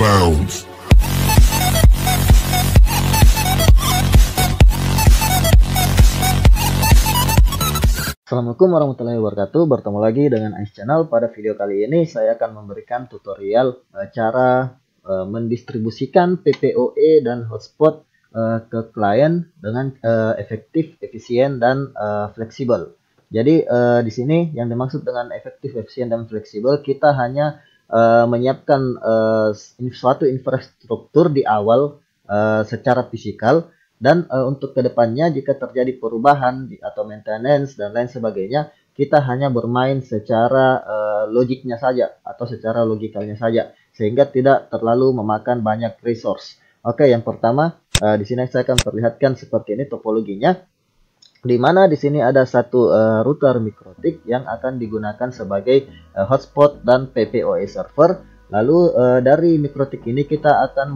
bounds. Assalamualaikum warahmatullahi wabarakatuh. Bertemu lagi dengan Ais Channel. Pada video kali ini saya akan memberikan tutorial cara mendistribusikan PPOE dan hotspot ke klien dengan efektif, efisien, dan fleksibel. Jadi di sini yang dimaksud dengan efektif, efisien, dan fleksibel, kita hanya menyiapkan suatu infrastruktur di awal secara fisikal. Dan untuk kedepannya jika terjadi perubahan atau maintenance dan lain sebagainya, kita hanya bermain secara logiknya saja atau secara logikalnya saja, sehingga tidak terlalu memakan banyak resource. Oke, yang pertama di sini saya akan perlihatkan seperti ini topologinya, di mana di sini ada satu router MikroTik yang akan digunakan sebagai hotspot dan PPOE server. Lalu dari MikroTik ini kita akan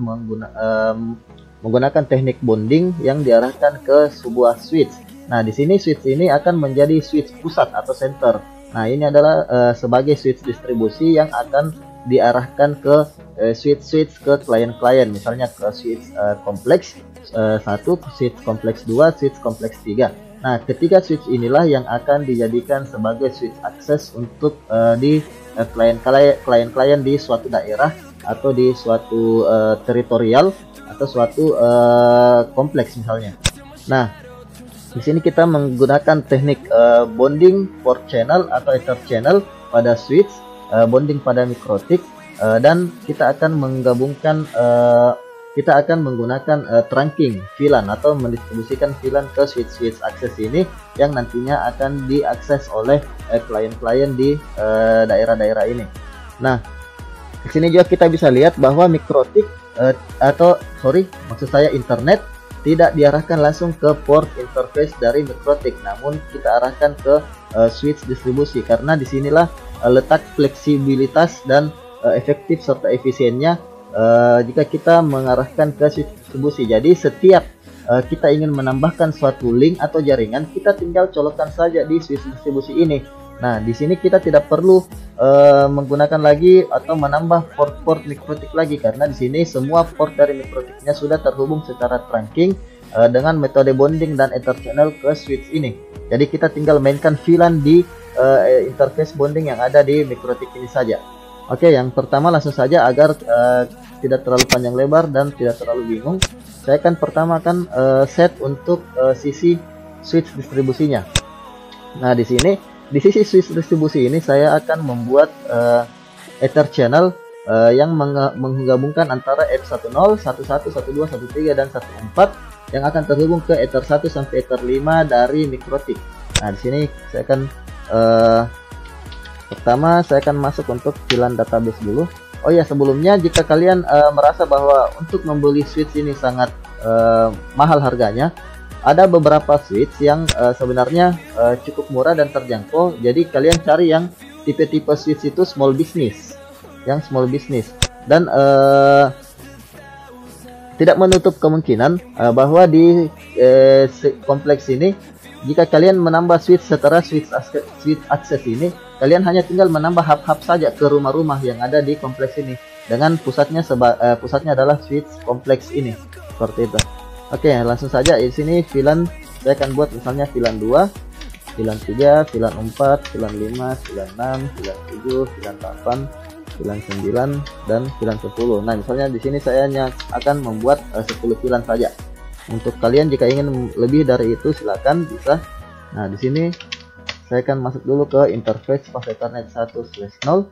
menggunakan teknik bonding yang diarahkan ke sebuah switch. Nah, di sini switch ini akan menjadi switch pusat atau center. Nah, ini adalah sebagai switch distribusi yang akan diarahkan ke switch ke klien-klien, misalnya ke switch kompleks 1, switch kompleks 2, switch kompleks 3. Nah, ketiga switch inilah yang akan dijadikan sebagai switch akses untuk di klien-klien di suatu daerah atau di suatu teritorial atau suatu kompleks misalnya. Nah, di sini kita menggunakan teknik bonding port channel atau ether channel pada switch, bonding pada MikroTik, dan kita akan menggabungkan, kita akan menggunakan trunking VLAN atau mendistribusikan VLAN ke switch akses ini yang nantinya akan diakses oleh klien-klien di daerah-daerah ini. Nah, di sini juga kita bisa lihat bahwa MikroTik maksud saya internet tidak diarahkan langsung ke port interface dari MikroTik, namun kita arahkan ke switch distribusi, karena disinilah letak fleksibilitas dan efektif serta efisiennya jika kita mengarahkan ke switch distribusi. Jadi setiap kita ingin menambahkan suatu link atau jaringan, kita tinggal colokkan saja di switch distribusi ini. Nah, di sini kita tidak perlu menggunakan lagi atau menambah port-port MikroTik lagi, karena di sini semua port dari MikroTiknya sudah terhubung secara trunking dengan metode bonding dan ether channel ke switch ini. Jadi kita tinggal mainkan VLAN di interface bonding yang ada di MikroTik ini saja. Oke, yang pertama langsung saja agar tidak terlalu panjang lebar dan tidak terlalu bingung. Saya akan pertama set untuk sisi switch distribusinya. Nah, di sisi switch distribusi ini saya akan membuat ether channel yang menggabungkan antara F10, 11, 12, 13, dan 14 yang akan terhubung ke ether 1 sampai ether 5 dari MikroTik. Nah, di sini saya akan pertama saya akan masuk untuk VLAN database dulu. Oh ya, sebelumnya jika kalian merasa bahwa untuk membeli switch ini sangat mahal harganya, ada beberapa switch yang sebenarnya cukup murah dan terjangkau. Jadi kalian cari yang tipe-tipe switch itu small business, dan tidak menutup kemungkinan bahwa di kompleks ini jika kalian menambah switch setelah switch akses ini, kalian hanya tinggal menambah hub-hub saja ke rumah-rumah yang ada di kompleks ini, dengan pusatnya adalah switch kompleks ini, seperti itu. Oke, langsung saja. Di sini VLAN saya akan buat misalnya VLAN 2, VLAN 3, VLAN 4, VLAN 5, VLAN 6, VLAN 7, VLAN 8, VLAN 9, dan VLAN 10. Nah, misalnya di sini saya hanya akan membuat 10 VLAN saja. Untuk kalian jika ingin lebih dari itu silakan bisa. Nah, di sini saya akan masuk dulu ke interface pas Ethernet 1/0.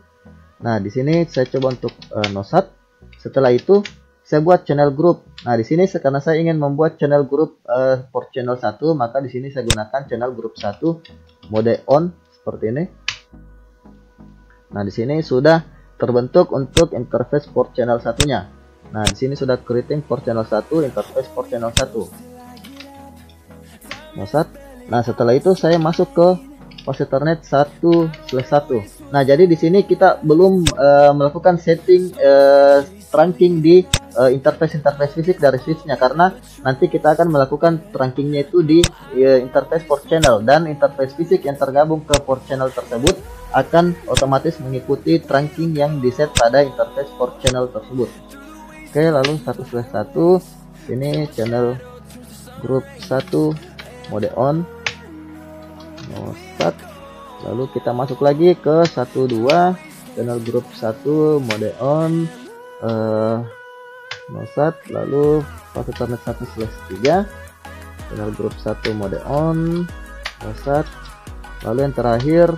Nah, di sini saya coba untuk NOSAT. Setelah itu saya buat channel group. Nah, di sini karena saya ingin membuat channel group port channel 1, maka di sini saya gunakan channel group 1 mode on seperti ini. Nah, di sini sudah terbentuk untuk interface port channel satunya. Nah, di sini sudah creating port channel 1, interface port channel 1. NOSAT. Nah, setelah itu saya masuk ke pos Ethernet 1/1. Nah, jadi di sini kita belum melakukan setting trunking di interface fisik dari switchnya, karena nanti kita akan melakukan trunkingnya itu di interface port channel, dan interface fisik yang tergabung ke port channel tersebut akan otomatis mengikuti trunking yang diset pada interface port channel tersebut. Oke, lalu 1/1 ini channel grup 1 mode on, no start. Lalu kita masuk lagi ke 12 channel grup 1 mode on, no start. Lalu fase Ethernet 1/3 channel grup 1 mode on, no start. Lalu yang terakhir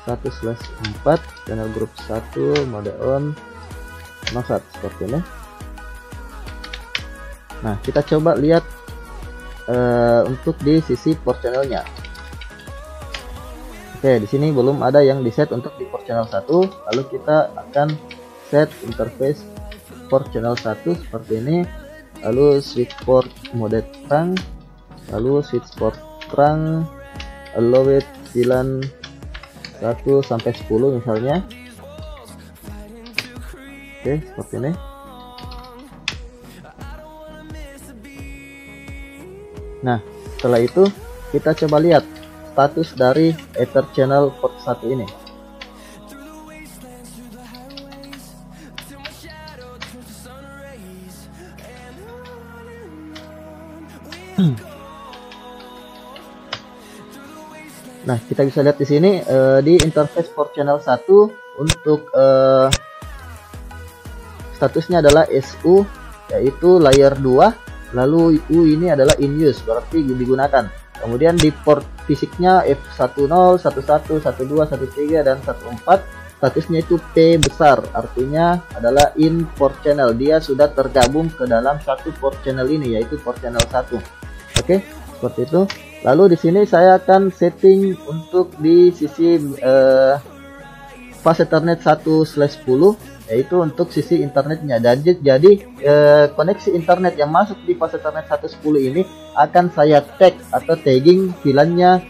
1/4 channel grup 1 mode on, no start, seperti ini. Nah, kita coba lihat untuk di sisi port channelnya. Oke, di sini belum ada yang di set untuk di port channel 1. Lalu kita akan set interface port channel 1 seperti ini. Lalu switch port mode terang, lalu switch port terang, allow it VLAN 1 sampai 10 misalnya. Oke, seperti ini. Nah, setelah itu kita coba lihat status dari Ether channel port 1 ini. Nah, kita bisa lihat di sini di interface port channel 1 untuk statusnya adalah SU, yaitu layer 2, lalu U ini adalah in use, berarti digunakan. Kemudian di port fisiknya F10, 11, 12, 13 dan 14, statusnya itu P besar, artinya adalah in port channel. Dia sudah tergabung ke dalam satu port channel ini, yaitu port channel 1. Oke, seperti itu. Lalu di sini saya akan setting untuk di sisi fase Ethernet 1/10, yaitu untuk sisi internetnya. Dan jadi koneksi internet yang masuk di fase Ethernet 1/10 ini akan saya tag atau tagging VLAN-nya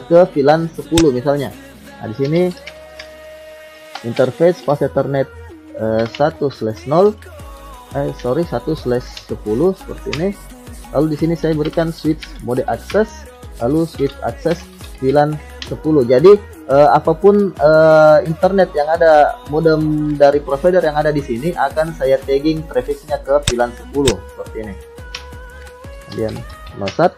ke VLAN 10 misalnya. Nah, di sini interface fase Ethernet 1/10 seperti ini. Lalu di sini saya berikan switch mode access, lalu switch access VLAN 10. Jadi apapun internet yang ada, modem dari provider yang ada di sini akan saya tagging trafficnya ke VLAN 10 seperti ini. Kemudian nosat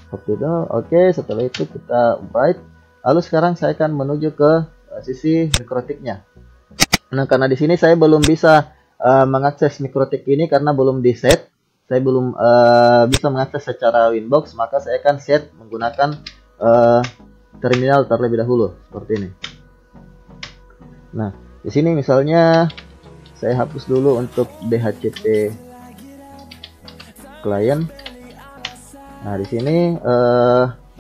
seperti itu. Oke, setelah itu kita write. Lalu sekarang saya akan menuju ke sisi mikrotiknya. Nah, karena di sini saya belum bisa mengakses mikrotik ini karena belum di set. Saya belum bisa mengakses secara Winbox, maka saya akan set menggunakan terminal terlebih dahulu seperti ini. Nah, di sini misalnya saya hapus dulu untuk DHCP client. Nah, di sini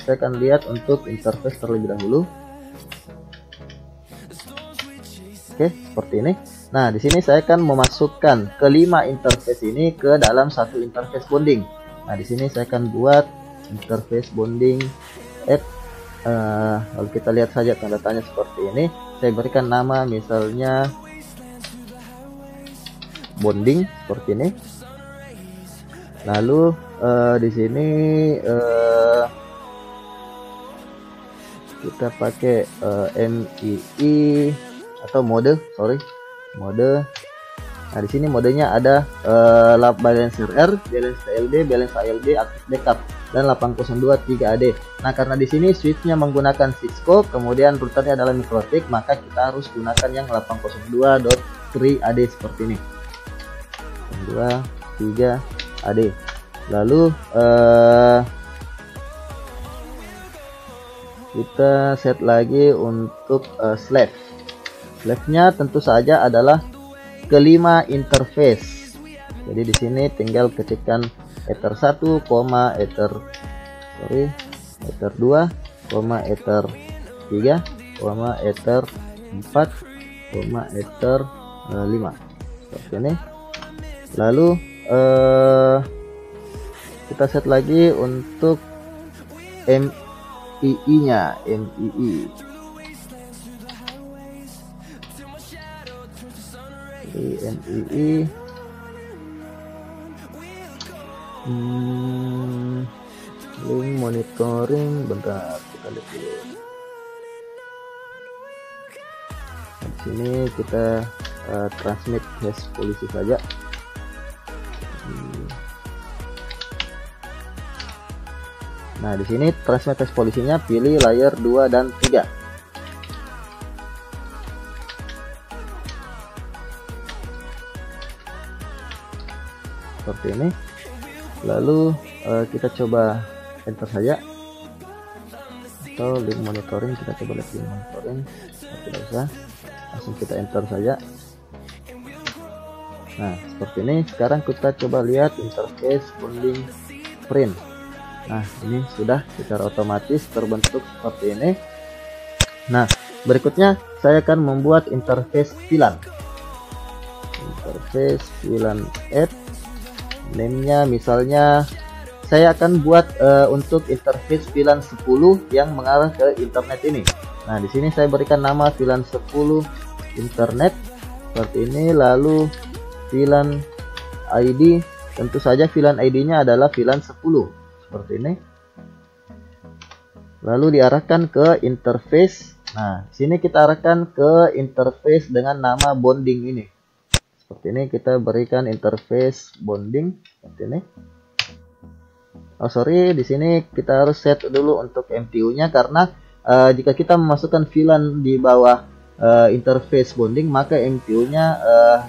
saya akan lihat untuk interface terlebih dahulu. Oke, seperti ini. Nah, di sini saya akan memasukkan kelima interface ini ke dalam satu interface bonding. Nah, di sini saya akan buat interface bonding add. Lalu kita lihat saja tanda tanya seperti ini. Saya berikan nama misalnya bonding seperti ini. Lalu di sini kita pakai MII atau mode. Nah, di sini modenya ada balancer R, balance TLD, balance ALD, aktif backup, dan 802 3AD. Nah, karena di sini switchnya menggunakan Cisco, kemudian routernya adalah MikroTik, maka kita harus gunakan yang 802.3AD seperti ini. 802.3AD. Lalu kita set lagi untuk slave. Slave-nya tentu saja adalah kelima interface. Jadi di sini tinggal ketikkan ether 1, ether 2, ether 3, ether 4, ether 5. Seperti ini. Lalu kita set lagi untuk MII-nya, MII. MII link monitoring, bentar kita lihat dulu. Di sini kita transmit hash policy saja. Nah, di sini transmit hash policy-nya pilih layer 2 dan 3. Seperti ini. Lalu kita coba enter saja, atau link monitoring, kita coba lihat link monitoring. Tidak usah, langsung kita enter saja. Nah, seperti ini. Sekarang kita coba lihat interface bonding print. Nah, ini sudah secara otomatis terbentuk seperti ini. Nah, berikutnya saya akan membuat interface VLAN. Interface VLAN add, name-nya misalnya saya akan buat untuk interface VLAN 10 yang mengarah ke internet ini. Nah, di sini saya berikan nama VLAN 10 internet seperti ini. Lalu VLAN ID, tentu saja VLAN ID-nya adalah VLAN 10 seperti ini. Lalu diarahkan ke interface. Nah, di sini kita arahkan ke interface dengan nama bonding ini. Seperti ini, kita berikan interface bonding seperti ini. Oh sorry, di sini kita harus set dulu untuk MTU-nya, karena jika kita memasukkan VLAN di bawah interface bonding, maka MTU-nya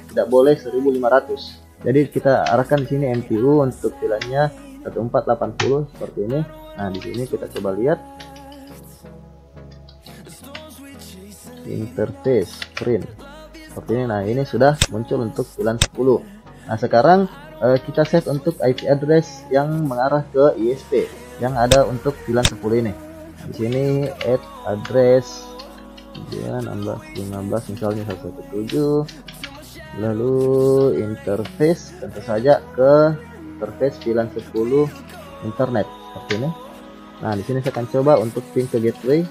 tidak boleh 1500. Jadi kita arahkan di sini MTU untuk VLAN-nya 1480 seperti ini. Nah, di sini kita coba lihat interface print seperti ini. Nah, ini sudah muncul untuk VLAN 10. Nah, sekarang kita set untuk IP address yang mengarah ke ISP yang ada untuk VLAN 10 ini. Di sini add address 1615 misalnya 117. Lalu interface, tentu saja ke interface VLAN 10 internet seperti ini. Nah, di sini saya akan coba untuk ping ke gateway.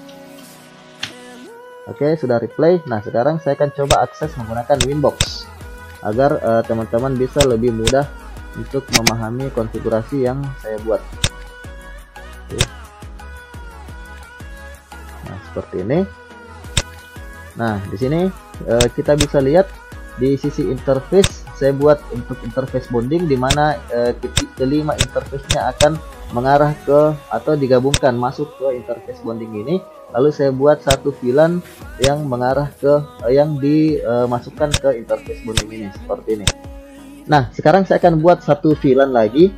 Oke, sudah replay. Nah, sekarang saya akan coba akses menggunakan Winbox agar teman-teman bisa lebih mudah untuk memahami konfigurasi yang saya buat. Oke. Nah, seperti ini. Nah, di sini kita bisa lihat di sisi interface saya buat untuk interface bonding, di mana kelima interface-nya akan mengarah ke atau digabungkan masuk ke interface bonding ini. Lalu saya buat satu VLAN yang mengarah ke yang dimasukkan ke interface bonding ini seperti ini. Nah, sekarang saya akan buat satu VLAN lagi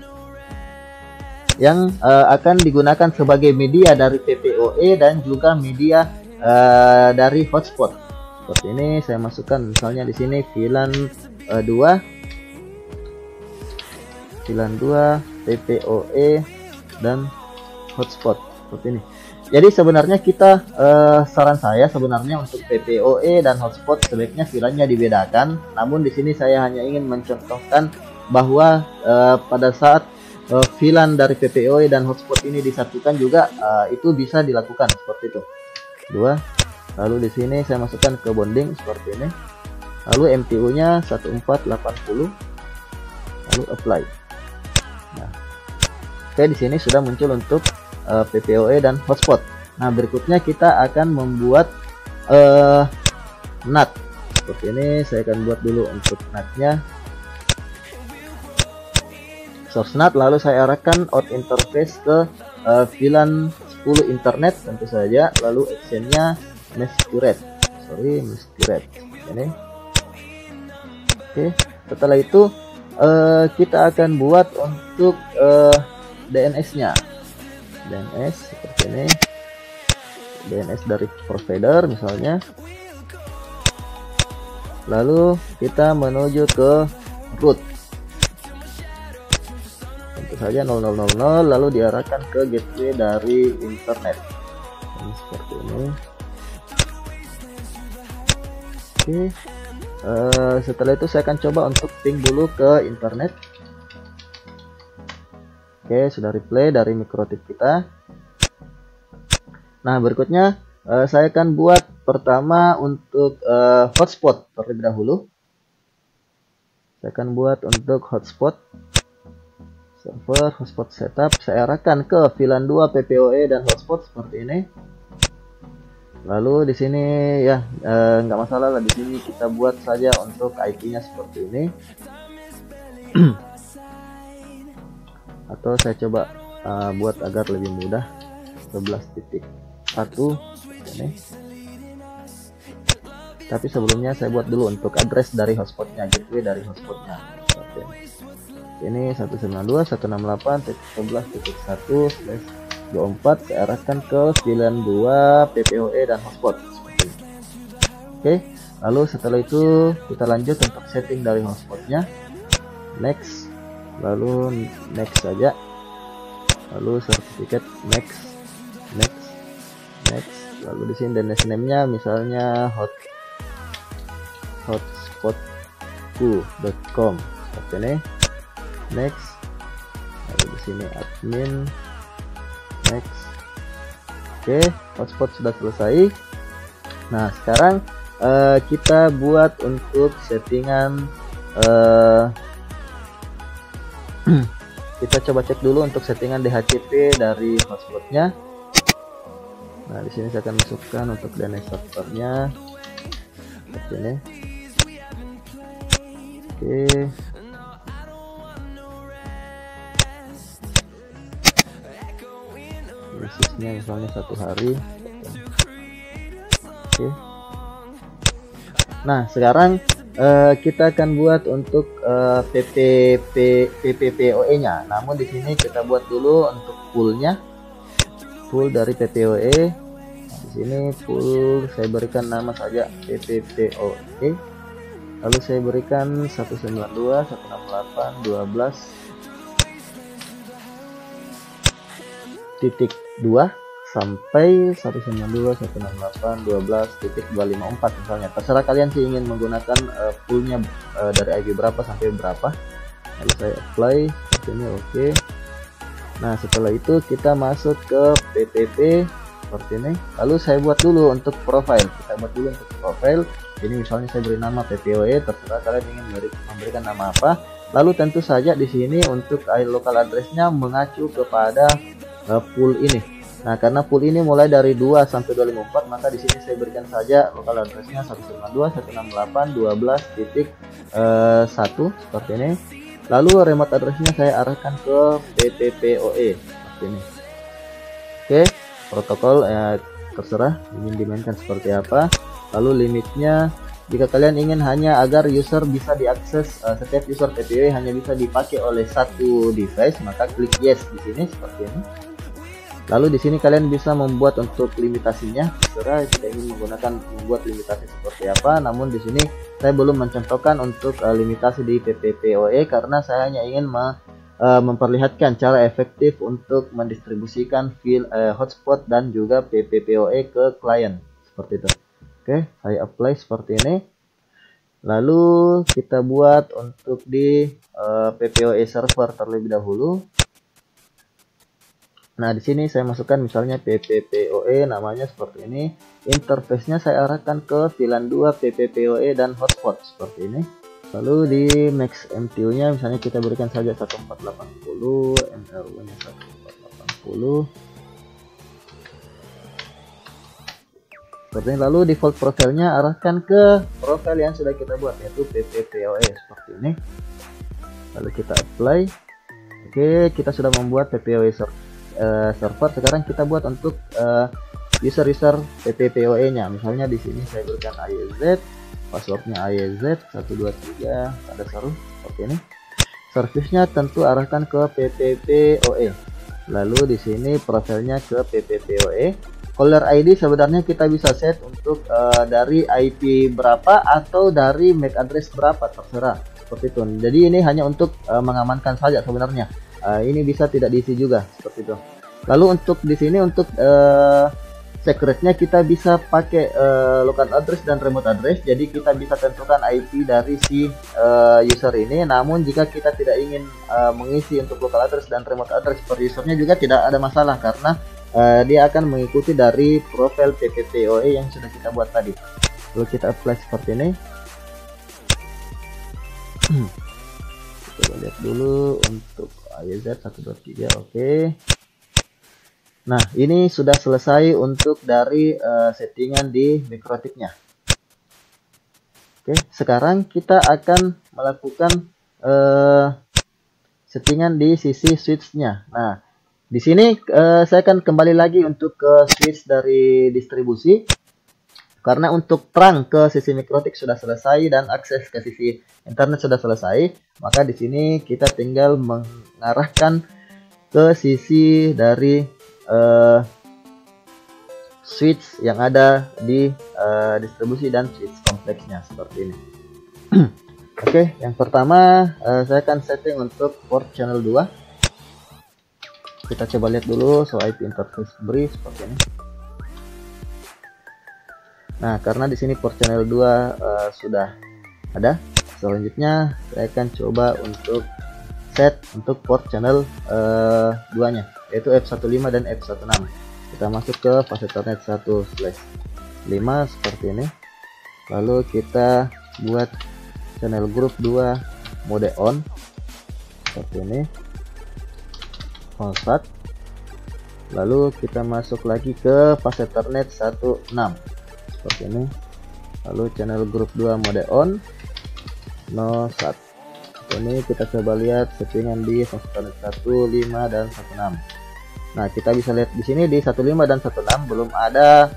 yang akan digunakan sebagai media dari PPOE dan juga media dari hotspot. Seperti ini saya masukkan misalnya di sini VLAN 2 PPOE dan hotspot seperti ini. Jadi sebenarnya kita saran saya sebenarnya untuk PPOE dan hotspot sebaiknya VLAN-nya dibedakan. Namun di sini saya hanya ingin mencontohkan bahwa pada saat VLAN dari PPOE dan hotspot ini disatukan juga itu bisa dilakukan seperti itu. Lalu di sini saya masukkan ke bonding seperti ini. Lalu MTU-nya 1480. Lalu apply. Nah, oke, di sini sudah muncul untuk PPOE dan hotspot. Nah, berikutnya kita akan membuat NAT seperti ini. Saya akan buat dulu untuk NAT-nya, source NAT. Lalu saya arahkan out interface ke VLAN 10 internet tentu saja. Lalu actionnya masquerade ini. Oke, setelah itu kita akan buat untuk DNS-nya. DNS seperti ini, DNS dari provider misalnya. Lalu kita menuju ke root, tentu saja 0000, lalu diarahkan ke gateway dari internet ini, seperti ini. Oke, setelah itu saya akan coba untuk ping dulu ke internet. Oke, sudah replay dari mikrotip kita. Nah, berikutnya saya akan buat pertama untuk hotspot terlebih dahulu. Saya akan buat untuk hotspot server hotspot setup. Saya arahkan ke VLAN 2 PPOE dan hotspot seperti ini. Lalu di sini ya nggak masalah lah, di sini kita buat saja untuk IP-nya seperti ini. Atau saya coba buat agar lebih mudah, 11.1 ini. Tapi sebelumnya saya buat dulu untuk address dari hotspotnya, gateway dari hotspotnya. Ini 192.168.11.1/24 saya arahkan ke 92 PPOE dan hotspot. Oke, lalu setelah itu kita lanjut untuk setting dari hotspotnya. Next, lalu next saja. Lalu sertifikat next. Lalu di sini DNS name-nya misalnya hotspotku.com seperti ini. Next, lalu di sini admin. Next. Oke, hotspot sudah selesai. Nah, sekarang kita buat untuk settingan. Kita coba cek dulu untuk settingan DHCP dari hotspotnya. Nah, di sini saya akan masukkan untuk DNS servernya seperti ini. Oke. Basisnya misalnya 1 hari. Oke. Nah, sekarang kita akan buat untuk PPPoE nya. Namun di sini kita buat dulu untuk poolnya. Pool dari PPOE. Nah, di sini pool saya berikan nama saja PPPoE. Lalu saya berikan 192.168.2 sampai 192.168.12.254 misalnya. Terserah kalian sih ingin menggunakan poolnya dari IP berapa sampai berapa. Lalu saya apply seperti ini. Oke. Nah, setelah itu kita masuk ke PPP seperti ini. Lalu saya buat dulu untuk profile. Kita buat dulu untuk profile. Ini misalnya saya beri nama PPOE, terserah kalian ingin memberikan nama apa. Lalu tentu saja di sini untuk local address-nya mengacu kepada pool ini. Nah, karena pool ini mulai dari 2 sampai 254, maka di sini saya berikan saja local address-nya 192.168.12.1 seperti ini. Lalu remote address-nya saya arahkan ke PPPoE seperti ini. Oke, protokol terserah ingin dimainkan seperti apa. Lalu limitnya, jika kalian ingin hanya agar user bisa diakses, setiap user PPOE hanya bisa dipakai oleh satu device, maka klik yes di sini seperti ini. Lalu di sini kalian bisa membuat untuk limitasinya, terserah jika ingin membuat limitasi seperti apa. Namun di sini saya belum mencontohkan untuk limitasi di PPPoE karena saya hanya ingin memperlihatkan cara efektif untuk mendistribusikan file hotspot dan juga PPPoE ke klien seperti itu. Oke, saya apply seperti ini. Lalu kita buat untuk di PPOE server terlebih dahulu. Nah, di sini saya masukkan misalnya PPPoE, namanya seperti ini. Interface-nya saya arahkan ke VLAN 2 PPPoE dan hotspot seperti ini. Lalu di max MTU-nya misalnya kita berikan saja 1480, MRU-nya 1480. Seperti ini. Lalu default profilnya arahkan ke profil yang sudah kita buat, yaitu PPPoE seperti ini. Lalu kita apply. Oke, kita sudah membuat PPOE server. Sekarang kita buat untuk user PPPoE nya. Misalnya di sini saya berikan AYZ, passwordnya AYZ 123 ada seru seperti ini. Service-nya tentu arahkan ke PPPoE. Lalu di sini profilnya ke PPPoE. Caller ID sebenarnya kita bisa set untuk dari IP berapa atau dari MAC address berapa, terserah seperti itu. Jadi ini hanya untuk mengamankan saja sebenarnya. Ini bisa tidak diisi juga seperti itu. Lalu untuk di sini untuk secretnya kita bisa pakai local address dan remote address. Jadi kita bisa tentukan IP dari si user ini. Namun jika kita tidak ingin mengisi untuk local address dan remote address per usernya juga tidak ada masalah karena dia akan mengikuti dari profil PPPoE yang sudah kita buat tadi. Lalu kita apply seperti ini. Kita lihat dulu untuk AYZ 123. Oke. Nah, ini sudah selesai untuk dari settingan di mikrotiknya. Oke, sekarang kita akan melakukan settingan di sisi switch-nya. Nah, di sini saya akan kembali lagi untuk ke switch dari distribusi. Karena untuk terang ke sisi mikrotik sudah selesai dan akses ke sisi internet sudah selesai, maka di sini kita tinggal mengarahkan ke sisi dari switch yang ada di distribusi dan switch kompleksnya seperti ini. Oke, yang pertama saya akan setting untuk port channel 2. Kita coba lihat dulu IP interface bridge seperti ini. Nah, karena di sini port channel 2 sudah ada, selanjutnya saya akan coba untuk set untuk port channel 2-nya, yaitu F15 dan F16. Kita masuk ke fase Ethernet 1/5 seperti ini. Lalu kita buat channel group 2 mode on seperti ini, ON/SAT. Lalu kita masuk lagi ke fase Ethernet 1/6 seperti ini. Lalu channel group 2 mode on, no SAT. Ini kita coba lihat settingan di fase Ethernet 1/5 dan 1/6. Nah, kita bisa lihat di sini di 1/5 dan 1/6 belum ada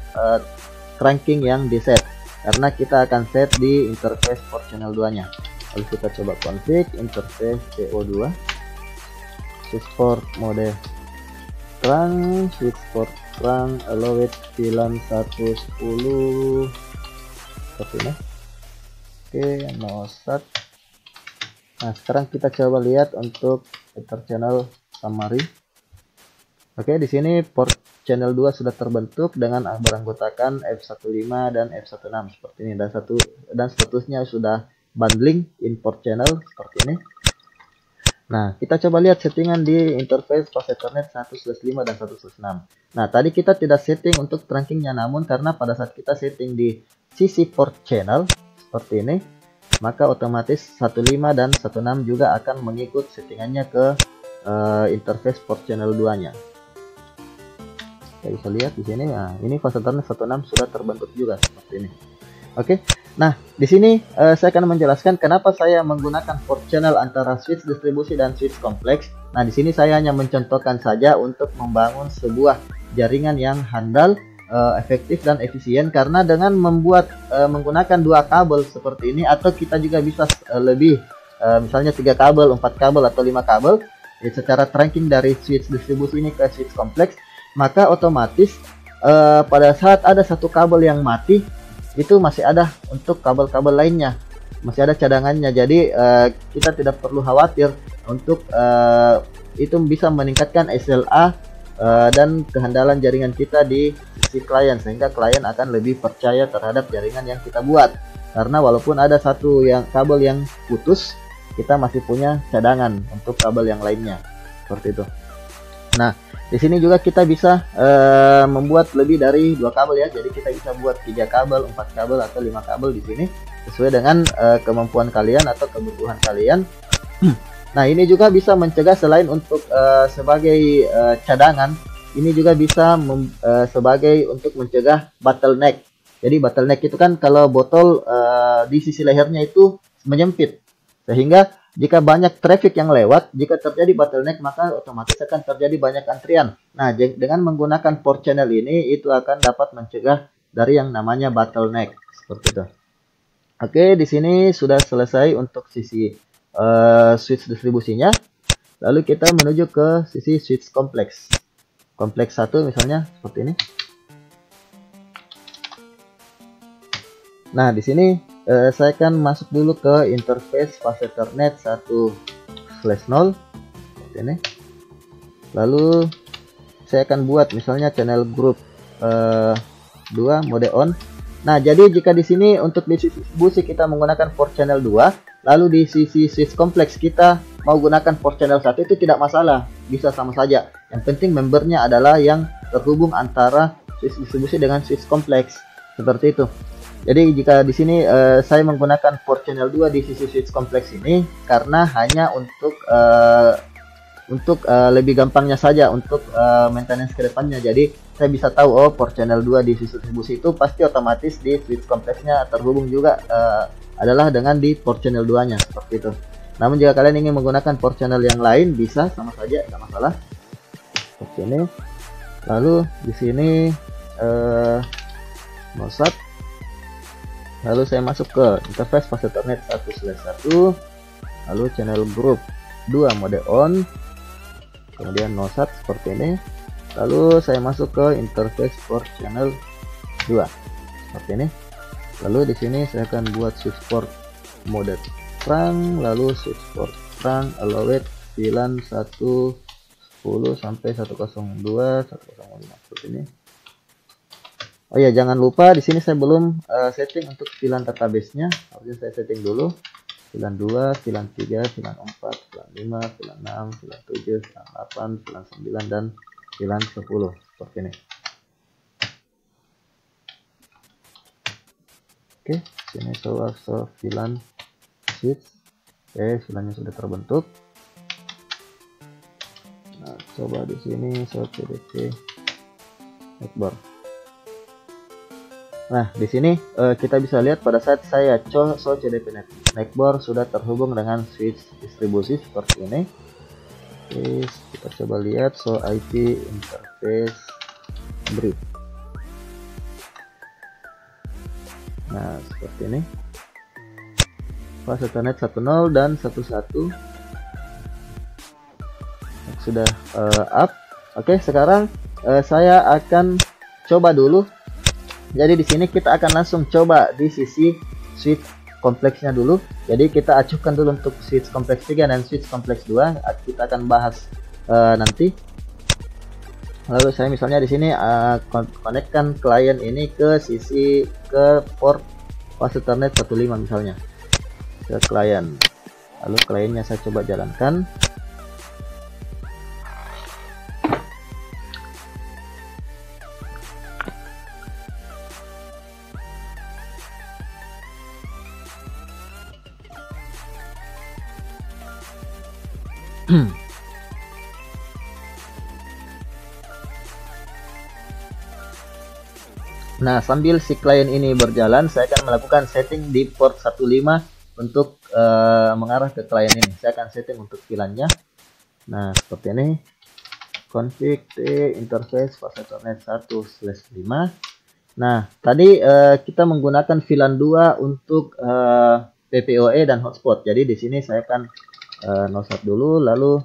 trunking yang di set, karena kita akan set di interface port channel 2-nya. Lalu kita coba config interface CO2, switch port mode trunk, switch port trunk allowed VLAN 110 seperti ini. Oke, no SAT. Nah, sekarang kita coba lihat untuk ether channel summary. Oke, di sini port channel 2 sudah terbentuk dengan beranggotakan F15 dan F16 seperti ini, dan statusnya sudah bundling import channel seperti ini. Nah, kita coba lihat settingan di interface fase Ethernet 1/5 dan 1/6. Nah, tadi kita tidak setting untuk trunkingnya, namun karena pada saat kita setting di sisi port channel seperti ini, maka otomatis 1/5 dan 1/6 juga akan mengikut settingannya ke interface port channel 2-nya. Kita bisa lihat di sini. Nah, ini fase Ethernet 1/6 sudah terbentuk juga seperti ini. Oke. Nah, di sini saya akan menjelaskan kenapa saya menggunakan port channel antara switch distribusi dan switch kompleks. Nah, di sini saya hanya mencontohkan saja untuk membangun sebuah jaringan yang handal, efektif dan efisien, karena dengan menggunakan 2 kabel seperti ini, atau kita juga bisa lebih, misalnya 3 kabel, 4 kabel atau 5 kabel, ya, secara trunking dari switch distribusi ini ke switch kompleks, maka otomatis pada saat ada satu kabel yang mati, itu masih ada untuk kabel-kabel lainnya, masih ada cadangannya. Jadi kita tidak perlu khawatir untuk itu bisa meningkatkan SLA dan kehandalan jaringan kita di sisi klien, sehingga klien akan lebih percaya terhadap jaringan yang kita buat, karena walaupun ada satu kabel yang putus, kita masih punya cadangan untuk kabel yang lainnya seperti itu. Nah, di sini juga kita bisa membuat lebih dari 2 kabel ya. Jadi kita bisa buat 3 kabel, 4 kabel atau 5 kabel di sini sesuai dengan kemampuan kalian atau kebutuhan kalian. Nah, ini juga bisa mencegah, selain untuk sebagai cadangan, ini juga bisa sebagai untuk mencegah bottleneck. Jadi bottleneck itu kan kalau botol di sisi lehernya itu menyempit, sehingga jika banyak traffic yang lewat, jika terjadi bottleneck, maka otomatis akan terjadi banyak antrian. Nah, dengan menggunakan port channel ini, itu akan dapat mencegah dari yang namanya bottleneck seperti itu. Oke, di sini sudah selesai untuk sisi switch distribusinya. Lalu kita menuju ke sisi switch kompleks. Kompleks 1 misalnya seperti ini. Nah, di sini saya akan masuk dulu ke interface fase Ethernet 1/0 seperti ini. Lalu saya akan buat misalnya channel group 2 mode on. Nah, jadi jika di sini untuk distribusi kita menggunakan port channel 2, lalu di sisi switch kompleks kita mau gunakan port channel 1, itu tidak masalah, bisa sama saja. Yang penting membernya adalah yang terhubung antara switch distribusi dengan switch kompleks seperti itu. Jadi jika di sini saya menggunakan port channel 2 di sisi switch kompleks ini, karena hanya untuk untuk lebih gampangnya saja untuk maintenance ke depannya. Jadi saya bisa tahu, oh port channel 2 di switch distribusi itu pasti otomatis di switch kompleksnya terhubung juga adalah dengan di port channel 2 nya, seperti itu. Namun jika kalian ingin menggunakan port channel yang lain, bisa sama saja, tidak masalah. Seperti ini. Lalu di sini NOSAT. Lalu saya masuk ke interface fase Ethernet 1/1, lalu channel group 2 mode on, kemudian NOSAT seperti ini. Lalu saya masuk ke interface port channel 2 seperti ini. Lalu di sini saya akan buat switch port mode terang, lalu switch port terang allowed VLAN 110 sampai 102 105 seperti ini. Oh ya, jangan lupa di sini saya belum setting untuk VLAN database-nya. Harusnya saya setting dulu. VLAN 2, VLAN 3, VLAN 4, VLAN 5, VLAN 6, VLAN 7, VLAN 8, VLAN 9 dan VLAN 10 seperti ini. Oke, sini show VLAN switch. Oke, VLAN-nya sudah terbentuk. Nah, coba di sini show CDP netbar. Nah, di sini kita bisa lihat pada saat saya show CDP netbar sudah terhubung dengan switch distribusi seperti ini. Oke, kita coba lihat show IP interface brief. Nah, seperti ini. Fase Ethernet 10 dan 11 sudah up. Oke, sekarang saya akan coba dulu. Jadi di sini kita akan langsung coba di sisi switch kompleksnya dulu. Jadi kita acuhkan dulu untuk switch kompleks 3 dan switch kompleks 2. Kita akan bahas nanti. Lalu saya misalnya di sini konekkan klien ini ke sisi ke port fase Ethernet 15 misalnya ke klien. Lalu kliennya saya coba jalankan. Nah, sambil si klien ini berjalan, saya akan melakukan setting di port 15 untuk mengarah ke klien ini. Saya akan setting untuk VLAN-nya. Nah, seperti ini. Config interface fase Ethernet 1/5. Nah, tadi kita menggunakan VLAN 2 untuk PPOE dan hotspot. Jadi di sini saya akan NOSAT dulu, lalu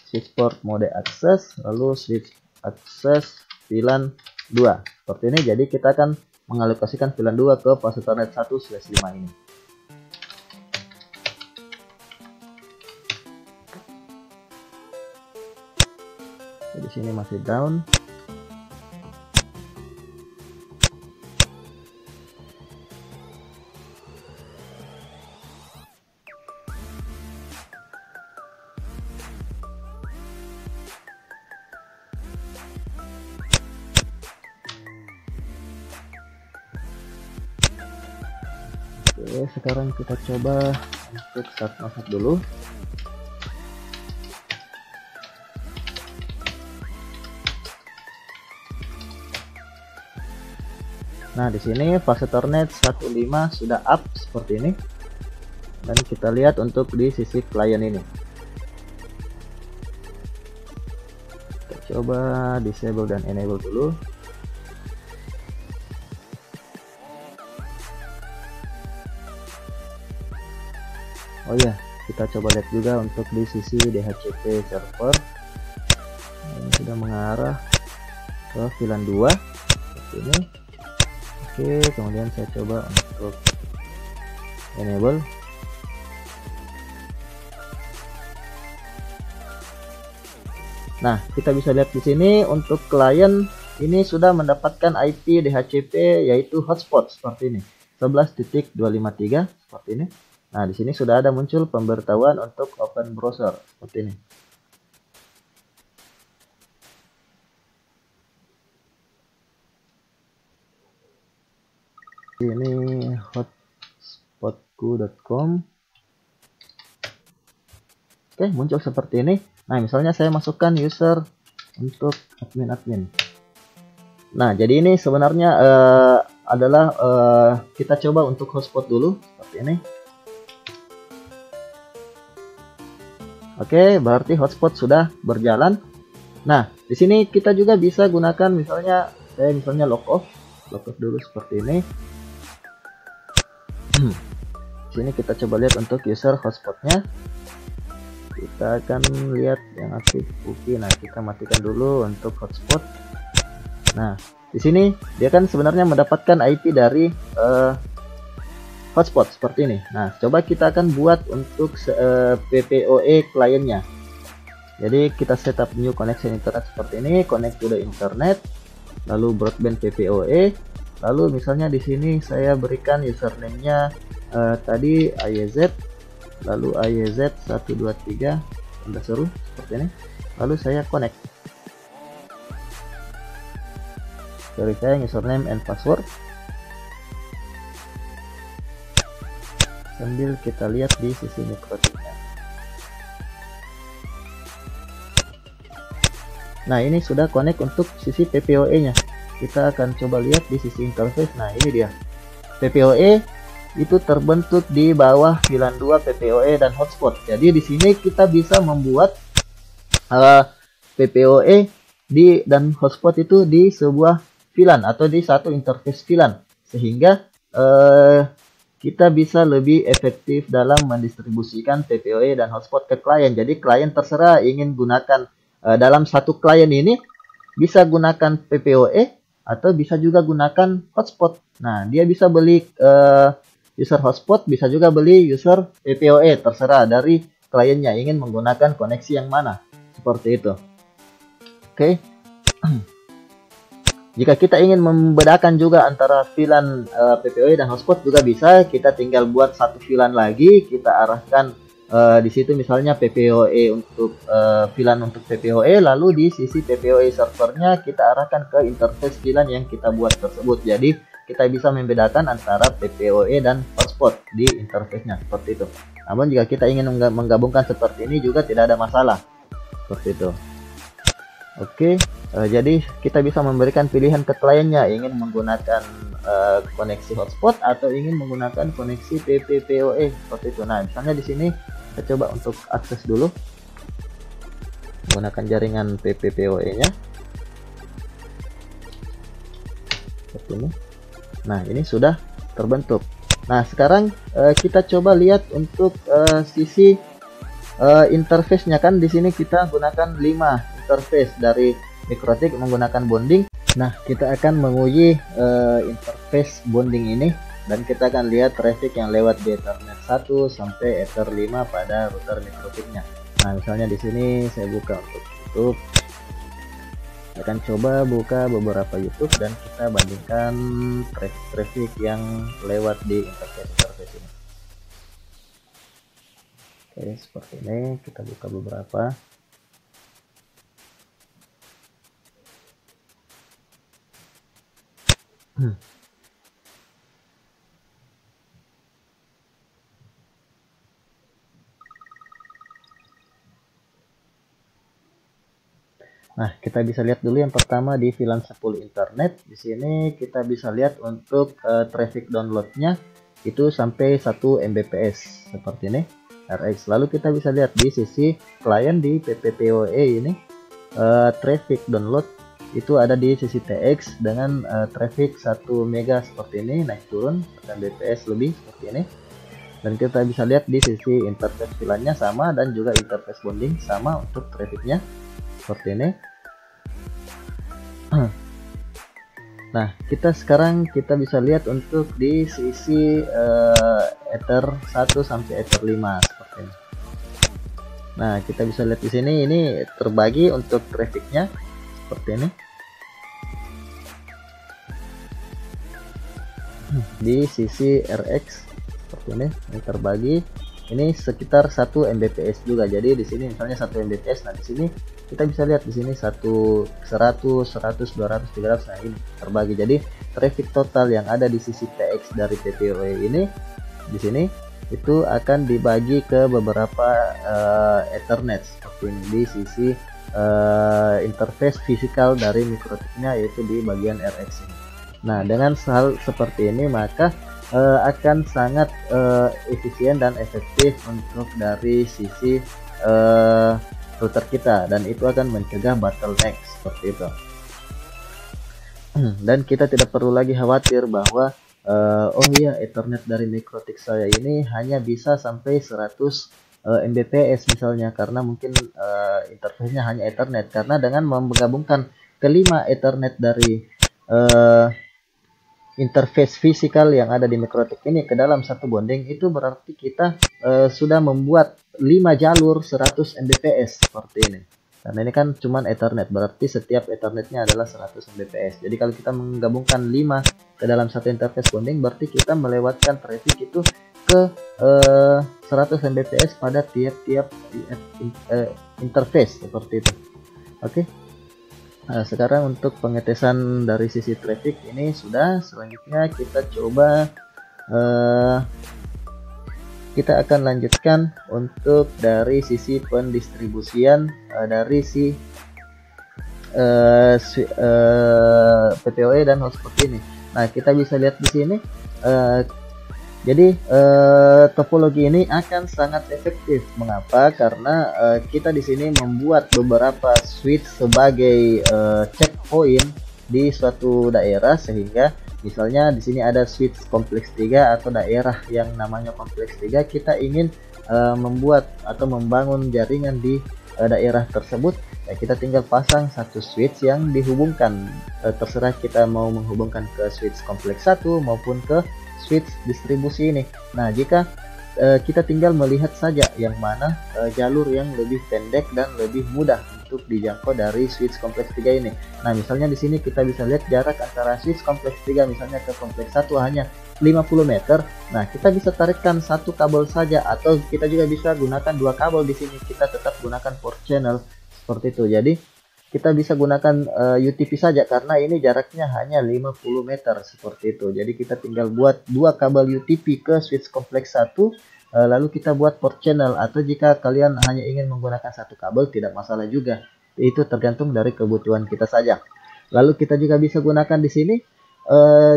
switch port mode access, lalu switch access VLAN 2 seperti ini. Jadi kita akan mengalokasikan VLAN 2 ke fase Ethernet 1/5 ini. Di sini masih down. Oke, sekarang kita coba untuk start NOSAT dulu. Nah, di sini fase Ethernet 15 sudah up seperti ini. Dan kita lihat untuk di sisi klien ini. Kita coba disable dan enable dulu. Oh ya, kita coba lihat juga untuk di sisi DHCP server. Ini sudah mengarah ke VLAN 2 seperti ini. Oke, kemudian saya coba untuk enable. Nah, kita bisa lihat di sini untuk klien ini sudah mendapatkan IP DHCP yaitu hotspot seperti ini 11.253 seperti ini. Nah, di sini sudah ada muncul pemberitahuan untuk open browser seperti ini. Ini hotspotku.com. Oke, muncul seperti ini. Nah, misalnya saya masukkan user untuk admin. Nah, jadi ini sebenarnya adalah kita coba untuk hotspot dulu seperti ini. Oke, berarti hotspot sudah berjalan. Nah, di sini kita juga bisa gunakan misalnya logoff dulu seperti ini. Di sini kita coba lihat untuk user hotspotnya. Kita akan lihat yang aktif. Oke, nah kita matikan dulu untuk hotspot. Nah, di sini dia kan sebenarnya mendapatkan IP dari hotspot seperti ini. Nah, coba kita akan buat untuk PPOE kliennya. Jadi kita setup new connection internet seperti ini, connect to the internet, lalu broadband PPOE, lalu misalnya di sini saya berikan username-nya tadi AYZ, lalu AYZ 123 tanda seru seperti ini, lalu saya connect. Verify username and password. Sambil kita lihat di sisi mikrotiknya. Nah, ini sudah connect untuk sisi PPOE nya. Kita akan coba lihat di sisi interface. Nah, ini dia. PPOE itu terbentuk di bawah VLAN 2 PPOE dan hotspot. Jadi di sini kita bisa membuat PPOE dan hotspot itu di sebuah VLAN atau di satu interface VLAN, sehingga kita bisa lebih efektif dalam mendistribusikan PPOE dan hotspot ke klien. Jadi klien terserah ingin gunakan dalam satu klien ini bisa gunakan PPOE atau bisa juga gunakan hotspot. Nah, dia bisa beli user hotspot, bisa juga beli user PPOE, terserah dari kliennya ingin menggunakan koneksi yang mana. Seperti itu. Oke. Jika kita ingin membedakan juga antara VLAN PPOE dan hotspot juga bisa. Kita tinggal buat satu VLAN lagi, kita arahkan di situ misalnya PPOE untuk VLAN untuk PPOE, lalu di sisi PPOE servernya kita arahkan ke interface VLAN yang kita buat tersebut. Jadi kita bisa membedakan antara PPOE dan hotspot di interface-nya seperti itu. Namun jika kita ingin menggabungkan seperti ini juga tidak ada masalah seperti itu. Oke, jadi kita bisa memberikan pilihan ke kliennya, ingin menggunakan koneksi hotspot atau ingin menggunakan koneksi PPPoE seperti itu. Nah, misalnya di sini kita coba untuk akses dulu menggunakan jaringan PPPoE-nya seperti ini. Nah, ini sudah terbentuk. Nah, sekarang kita coba lihat untuk sisi interface-nya. Kan di sini kita gunakan 5 interface dari Mikrotik menggunakan bonding. Nah, kita akan menguji interface bonding ini dan kita akan lihat traffic yang lewat di Ethernet 1 sampai Ether 5 pada router Mikrotiknya. Nah, misalnya di sini saya buka untuk YouTube. Saya akan coba buka beberapa YouTube dan kita bandingkan traffic yang lewat di interface ini. Oke, seperti ini kita buka beberapa. Nah, kita bisa lihat dulu yang pertama di VLAN 10 internet. Di sini kita bisa lihat untuk traffic downloadnya itu sampai 1 Mbps seperti ini RX. Lalu kita bisa lihat di sisi klien di PPPoE ini traffic download itu ada di sisi TX dengan traffic 1 mega seperti ini, naik turun dan Mbps lebih seperti ini. Dan kita bisa lihat di sisi interface VLAN-nya sama dan juga interface bonding sama untuk trafficnya seperti ini. Nah, sekarang kita bisa lihat untuk di sisi Ether 1 sampai Ether 5 seperti ini. Nah, kita bisa lihat di sini ini terbagi untuk trafficnya seperti ini. Di sisi RX seperti ini terbagi. Ini sekitar 1 Mbps juga. Jadi di sini misalnya 1 Mbps. Nah, di sini kita bisa lihat di sini 100, 100, 200, 300. Nah, ini terbagi. Jadi traffic total yang ada di sisi TX dari PPoE ini di sini itu akan dibagi ke beberapa Ethernet seperti ini di sisi interface fisikal dari mikrotiknya, yaitu di bagian RX ini. Nah, dengan hal seperti ini maka akan sangat efisien dan efektif untuk dari sisi router kita, dan itu akan mencegah bottleneck seperti itu. Dan kita tidak perlu lagi khawatir bahwa oh iya, Ethernet dari mikrotik saya ini hanya bisa sampai 100 Mbps misalnya, karena mungkin interface-nya hanya Ethernet. Karena dengan menggabungkan kelima Ethernet dari interface fisikal yang ada di mikrotik ini ke dalam satu bonding, itu berarti kita sudah membuat 5 jalur 100 Mbps seperti ini. Karena ini kan cuman Ethernet, berarti setiap Ethernetnya adalah 100 Mbps. Jadi kalau kita menggabungkan 5 ke dalam satu interface bonding, berarti kita melewatkan traffic itu ke 100 Mbps pada tiap-tiap interface seperti itu. Oke. Nah, sekarang untuk pengetesan dari sisi traffic ini sudah. Selanjutnya kita coba kita akan lanjutkan untuk dari sisi pendistribusian dari si PPOE dan hotspot ini. Nah, kita bisa lihat di sini. Jadi topologi ini akan sangat efektif. Mengapa? Karena kita di sini membuat beberapa switch sebagai checkpoint di suatu daerah, sehingga misalnya di sini ada switch kompleks 3 atau daerah yang namanya kompleks 3, kita ingin membuat atau membangun jaringan di daerah tersebut. Ya, kita tinggal pasang satu switch yang dihubungkan, terserah kita mau menghubungkan ke switch kompleks 1 maupun ke switch distribusi ini. Nah, jika kita tinggal melihat saja yang mana jalur yang lebih pendek dan lebih mudah untuk dijangkau dari switch kompleks 3 ini. Nah, misalnya di sini kita bisa lihat jarak antara switch kompleks 3 misalnya ke kompleks 1 hanya 50 meter. Nah, kita bisa tarikkan satu kabel saja, atau kita juga bisa gunakan dua kabel di sini. Kita tetap gunakan port channel seperti itu. Jadi kita bisa gunakan UTP saja karena ini jaraknya hanya 50 meter seperti itu. Jadi kita tinggal buat dua kabel UTP ke switch kompleks 1, lalu kita buat port channel, atau jika kalian hanya ingin menggunakan satu kabel tidak masalah juga. Itu tergantung dari kebutuhan kita saja. Lalu kita juga bisa gunakan di sini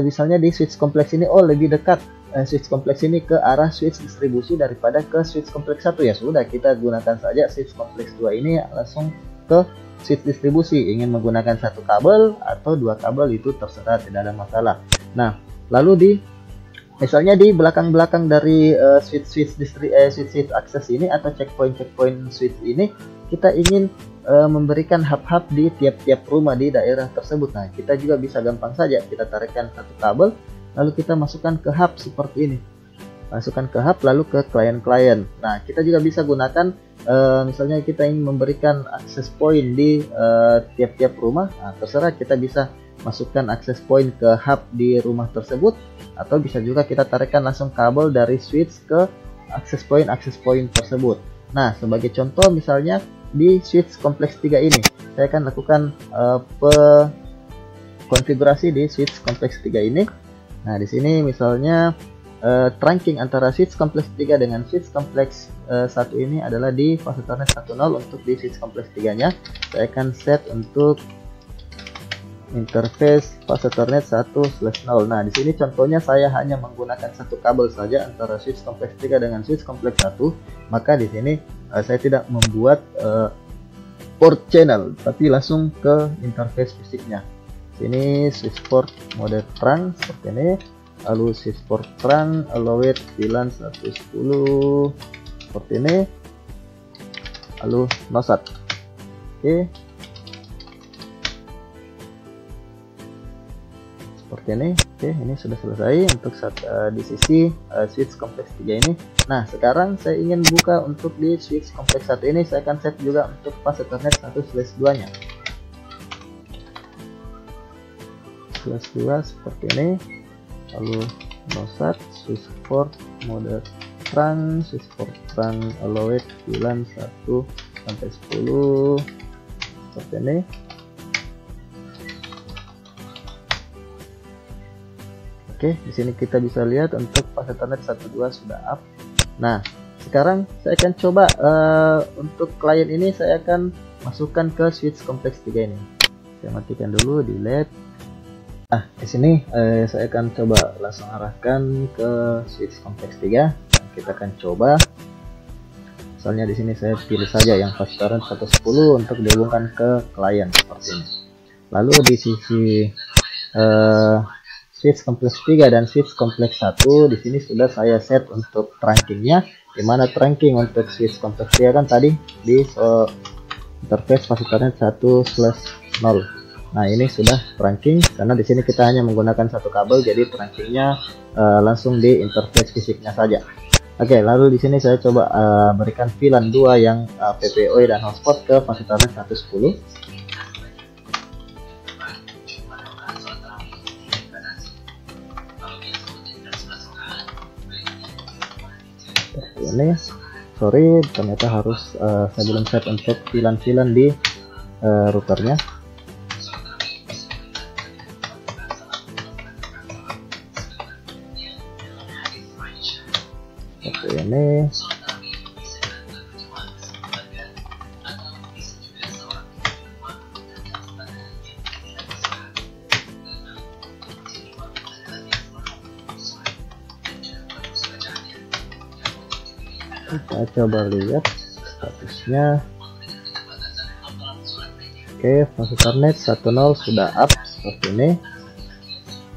misalnya di switch kompleks ini, oh lebih dekat switch kompleks ini ke arah switch distribusi daripada ke switch kompleks 1, ya sudah kita gunakan saja switch kompleks 2 ini langsung ke switch distribusi. Ingin menggunakan satu kabel atau dua kabel itu terserah, tidak ada masalah. Nah, lalu misalnya di belakang-belakang dari switch akses ini atau checkpoint switch ini, kita ingin memberikan hub-hub di tiap-tiap rumah di daerah tersebut. Nah, kita juga bisa gampang saja, kita tarikkan satu kabel lalu kita masukkan ke hub seperti ini. Masukkan ke hub lalu ke klien-klien. Nah, kita juga bisa gunakan misalnya kita ingin memberikan akses point di tiap-tiap rumah. Nah, terserah, kita bisa masukkan akses point ke hub di rumah tersebut, atau bisa juga kita tarikkan langsung kabel dari switch ke akses point tersebut. Nah, sebagai contoh misalnya di switch kompleks 3 ini, saya akan lakukan konfigurasi di switch kompleks 3 ini. Nah, di sini misalnya trunking antara switch kompleks 3 dengan switch kompleks 1 ini adalah di fase Ethernet 10. Untuk di switch kompleks 3 nya saya akan set untuk interface fase Ethernet 1/0. Nah, di sini contohnya saya hanya menggunakan satu kabel saja antara switch kompleks 3 dengan switch kompleks 1, maka di sini saya tidak membuat port channel tapi langsung ke interface fisiknya. Sini switch port mode trunk seperti ini, lalu switch port trunk allowed VLAN 110 seperti ini, lalu NOSAT. Oke, seperti ini. Oke, ini sudah selesai untuk di sisi switch kompleks 3 ini. Nah, sekarang saya ingin buka untuk di switch kompleks 1 ini. Saya akan set juga untuk fase Ethernet 1/2 nya. /2 seperti ini, lalu NOSAT switch port mode trunk, switch port trunk allowed VLAN 1-10 seperti ini. Oke, di sini kita bisa lihat untuk fase Ethernet 1/2 sudah up. Nah, sekarang saya akan coba untuk klien ini saya akan masukkan ke switch kompleks 3 ini. Saya matikan dulu, delete. Nah, di sini saya akan coba langsung arahkan ke switch kompleks 3. Kita akan coba. Misalnya di sini saya pilih saja yang fast current 110 untuk dihubungkan ke klien seperti ini. Lalu di sisi switch kompleks 3 dan switch kompleks 1 di sini sudah saya set untuk trunkingnya, dimana trunking untuk switch kompleks 3 kan tadi di interface fast current 1/0. Nah, ini sudah trunking karena di sini kita hanya menggunakan satu kabel, jadi trunkingnya langsung di interface fisiknya saja. Oke, lalu di sini saya coba berikan VLAN 2 yang PPOE dan hotspot ke fast current 110. Ini sorry, ternyata harus saya belum set untuk VLAN di routernya. Seperti ini. Kita coba lihat statusnya. Oke, fast current 10 sudah up seperti ini.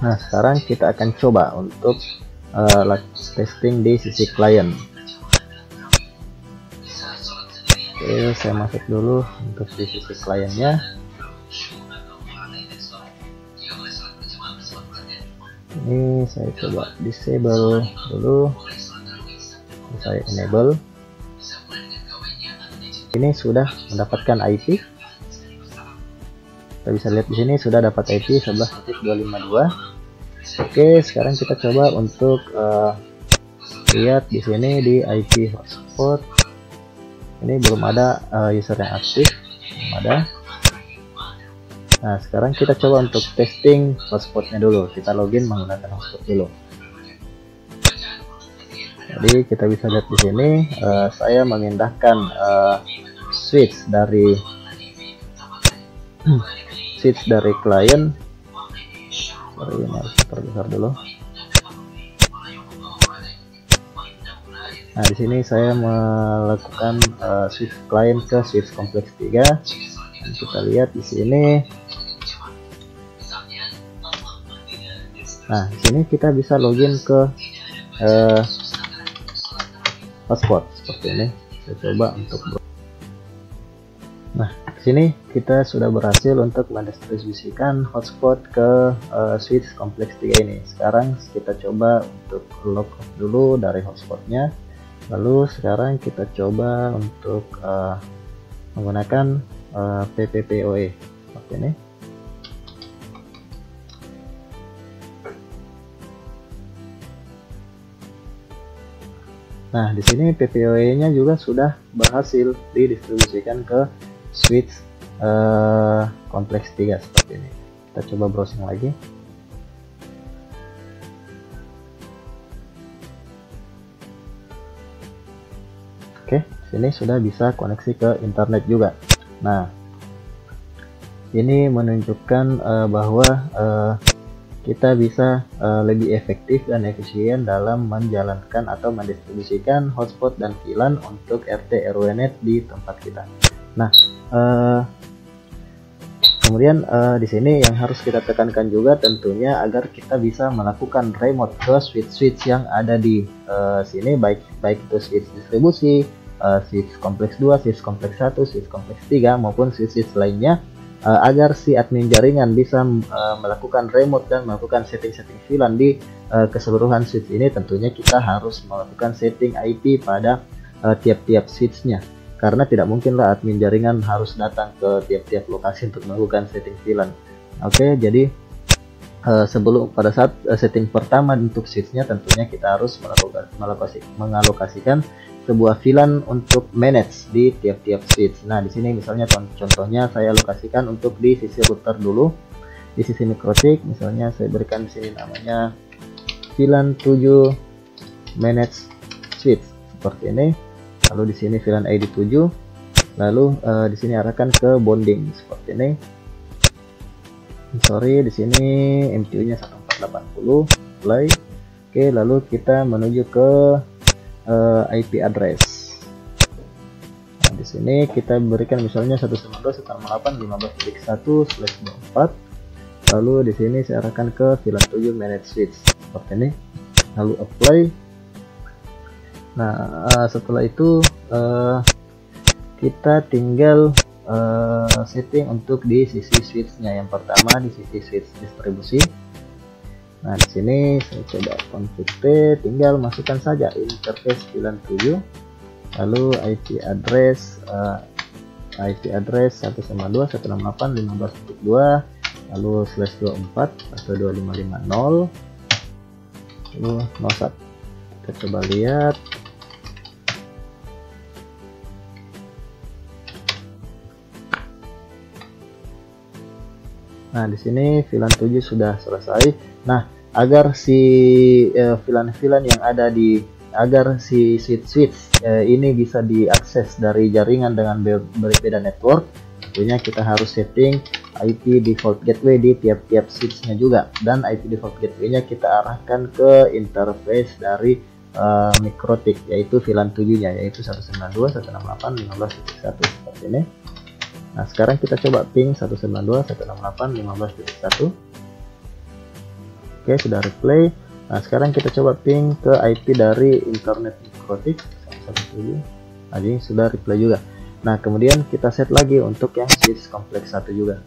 Nah, sekarang kita akan coba untuk testing di sisi klien. Oke, saya masuk dulu untuk di sisi kliennya. Ini saya coba disable dulu, saya enable. Ini sudah mendapatkan IP. Kita bisa lihat di sini sudah dapat IP 11.252. Oke, sekarang kita coba untuk lihat di sini di IP hotspot. Ini belum ada user yang aktif, belum ada. Nah, sekarang kita coba untuk testing hotspotnya dulu. Kita login menggunakan hotspot dulu. Jadi kita bisa lihat di sini saya memindahkan switch dari klien. Sorry, ini harus terbesar dulu. Nah, di sini saya melakukan switch klien ke switch kompleks 3. Dan kita lihat di sini. Nah, di sini kita bisa login ke hotspot seperti ini. Saya coba untuk Nah, di sini kita sudah berhasil untuk mendistribusikan hotspot ke switch kompleks 3 ini. Sekarang kita coba untuk log off dulu dari hotspotnya. Lalu sekarang kita coba untuk menggunakan PPPoE seperti ini. Nah, di sini PPOE-nya juga sudah berhasil didistribusikan ke switch kompleks 3 seperti ini. Kita coba browsing lagi. Oke, sini sudah bisa koneksi ke internet juga. Nah, ini menunjukkan bahwa kita bisa lebih efektif dan efisien dalam menjalankan atau mendistribusikan hotspot dan VLAN untuk RT RW-net di tempat kita. Nah, kemudian di sini yang harus kita tekankan juga tentunya agar kita bisa melakukan remote ke switch-switch yang ada di sini, baik itu switch distribusi, switch kompleks 2, switch kompleks 1, switch kompleks 3 maupun switch-switch lainnya. Agar si admin jaringan bisa melakukan remote dan melakukan setting-setting VLAN di keseluruhan switch ini, tentunya kita harus melakukan setting IP pada tiap-tiap switchnya, karena tidak mungkinlah admin jaringan harus datang ke tiap-tiap lokasi untuk melakukan setting VLAN. Oke, jadi sebelum pada saat setting pertama untuk switchnya, tentunya kita harus mengalokasikan sebuah VLAN untuk manage di tiap-tiap switch. Nah, di sini misalnya contohnya saya alokasikan untuk di sisi router dulu, di sisi microtik misalnya saya berikan di sini namanya VLAN 7 manage switch seperti ini. Lalu di sini VLAN ID 7. Lalu di sini arahkan ke bonding seperti ini. Sorry, di sini MTU-nya 1480. Play. Oke, lalu kita menuju ke IP address. Nah, di sini kita berikan misalnya 192.168.15.1/24. Lalu di sini saya arahkan ke VLAN 7 manage switch seperti ini. Lalu apply. Nah, setelah itu kita tinggal setting untuk di sisi switchnya. Yang pertama di sisi switch distribusi. Nah, di sini saya coba config P, tinggal masukkan saja interface VLAN 7, lalu IP address 192.168.15.2, lalu /24 atau 2550, lalu nosat. Kita coba lihat. Nah, di sini VLAN 7 sudah selesai. Nah, agar si VLAN-VLAN yang ada agar si switch ini bisa diakses dari jaringan dengan berbeda network, tentunya kita harus setting IP default gateway di tiap-tiap switchnya juga, dan IP default gateway-nya kita arahkan ke interface dari MikroTik, yaitu VLAN 7-nya, yaitu 192.168.15.1 seperti ini. Nah, sekarang kita coba ping 192.168.15.1. Oke, sudah replay. Nah, sekarang kita coba ping ke IP dari internet MikroTik 117. Nah, ini sudah replay juga. Nah, kemudian kita set lagi untuk yang switch kompleks 1 juga.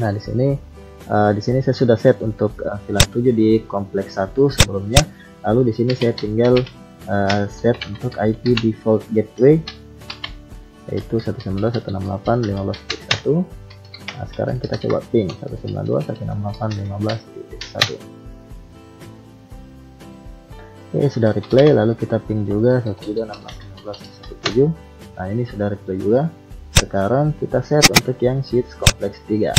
Nah, di sini saya sudah set untuk VLAN 7 di kompleks 1 sebelumnya. Lalu di sini saya tinggal set untuk IP default gateway, yaitu 192.168.15.1. Nah, sekarang kita coba ping 192.168.15.1. Oke, sudah replay. Lalu kita ping juga 192.168.15.17. Nah, ini sudah replay juga. Sekarang kita set untuk yang switch kompleks 3.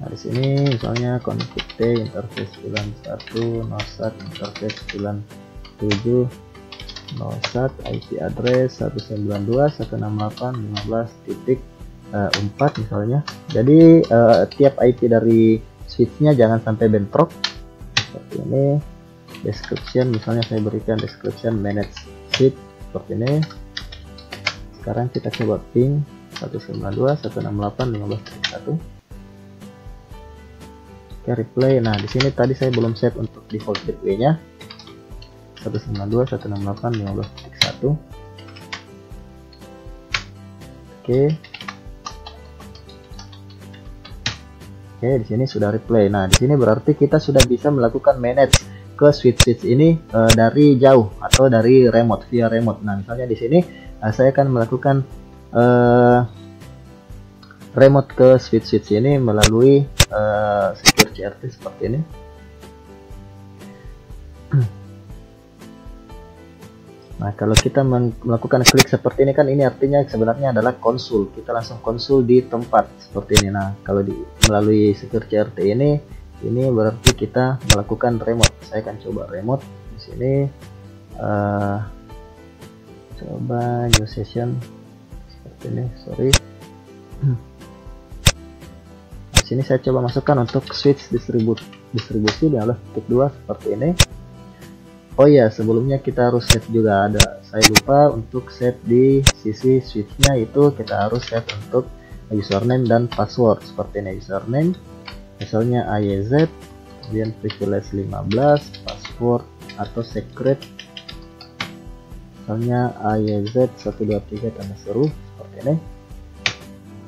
Nah, di sini misalnya config T interface VLAN 1 nosat interface VLAN 7 nosat IP address 192.168.15.4 misalnya. Jadi tiap IP dari switchnya jangan sampai bentrok seperti ini. Description misalnya saya berikan description manage switch seperti ini. Sekarang kita coba ping 192.168.15.1. Oke, replay. Nah, di sini tadi saya belum set untuk default gateway-nya 192.168.15.1. Oke, di sini sudah replay. Nah, di sini berarti kita sudah bisa melakukan manage ke switch ini dari jauh atau dari remote, via remote. Nah, misalnya di sini saya akan melakukan remote ke switch ini melalui secure CRT seperti ini. Nah, kalau kita melakukan klik seperti ini kan, ini artinya sebenarnya adalah konsul. Kita langsung konsul di tempat seperti ini. Nah, kalau melalui secure CRT ini berarti kita melakukan remote. Saya akan coba remote di sini. Coba new session seperti ini. Sorry. Di sini saya coba masukkan untuk switch distribusi di /2 seperti ini. Oh ya, sebelumnya kita harus set juga, saya lupa untuk set di sisi switchnya, itu kita harus set untuk username dan password seperti ini. Username misalnya AYZ, kemudian privilege 15, password atau secret misalnya AYZ 123 tanda seru seperti ini.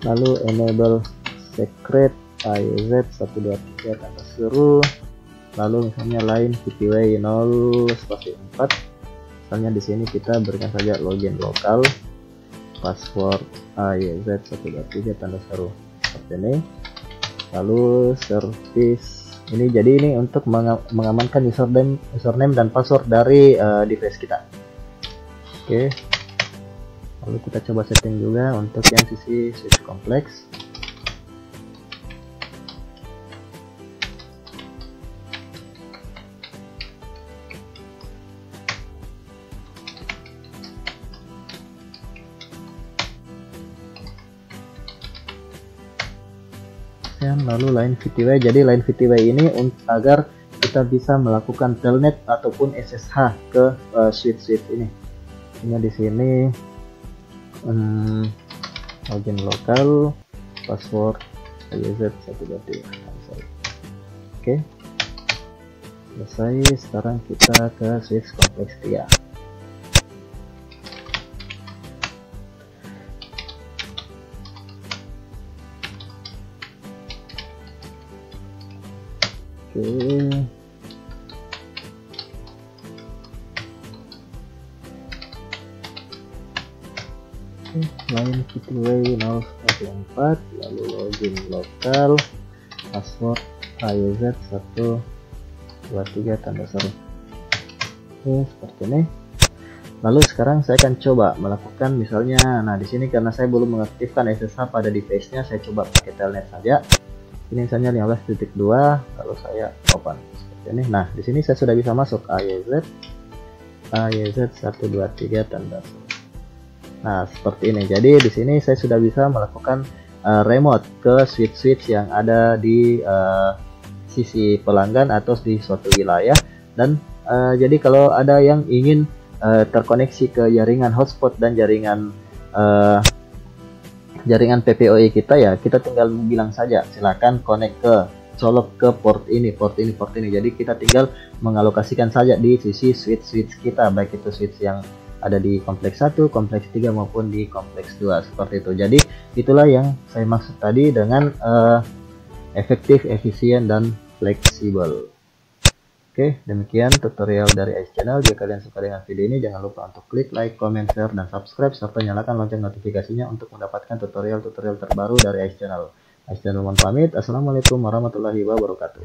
Lalu enable secret AYZ 123 tanda seru. Lalu misalnya line PTY 0/4. Misalnya di sini kita berikan saja login lokal, password AYZ 123 tanda seru seperti ini. Lalu service ini, jadi ini untuk mengamankan username dan password dari device kita. Oke. Lalu kita coba setting juga untuk yang sisi switch kompleks. connection, lalu line VTW. Jadi line VTW ini agar kita bisa melakukan telnet ataupun SSH ke switch ini. Ini di sini login lokal, password IZ123. Oke, selesai. Sekarang kita ke switch kompleks 3. Line VTW 014, lalu login lokal, password IZ123 tanda seru. Oke, seperti ini. Lalu sekarang saya akan coba melakukan misalnya, nah di sini karena saya belum mengaktifkan SSH pada device-nya, saya coba pakai telnet saja. Ini misalnya 15.2, lalu saya open seperti ini. Nah, di sini saya sudah bisa masuk IZ123 tanda seru. Nah, seperti ini. Jadi di sini saya sudah bisa melakukan remote ke switch-switch yang ada di sisi pelanggan atau di suatu wilayah. Dan jadi kalau ada yang ingin terkoneksi ke jaringan hotspot dan jaringan PPOE kita, ya kita tinggal bilang saja silakan connect colok ke port ini. Jadi kita tinggal mengalokasikan saja di sisi switch kita, baik itu switch yang ada di kompleks 1, kompleks 3 maupun di kompleks 2 seperti itu. Jadi itulah yang saya maksud tadi dengan efektif, efisien, dan fleksibel. Oke, demikian tutorial dari Ice Channel. Jika kalian suka dengan video ini, jangan lupa untuk klik like, comment, share, dan subscribe, serta nyalakan lonceng notifikasinya untuk mendapatkan tutorial-tutorial terbaru dari Ice Channel. Ice Channel mohon pamit. Assalamualaikum warahmatullahi wabarakatuh.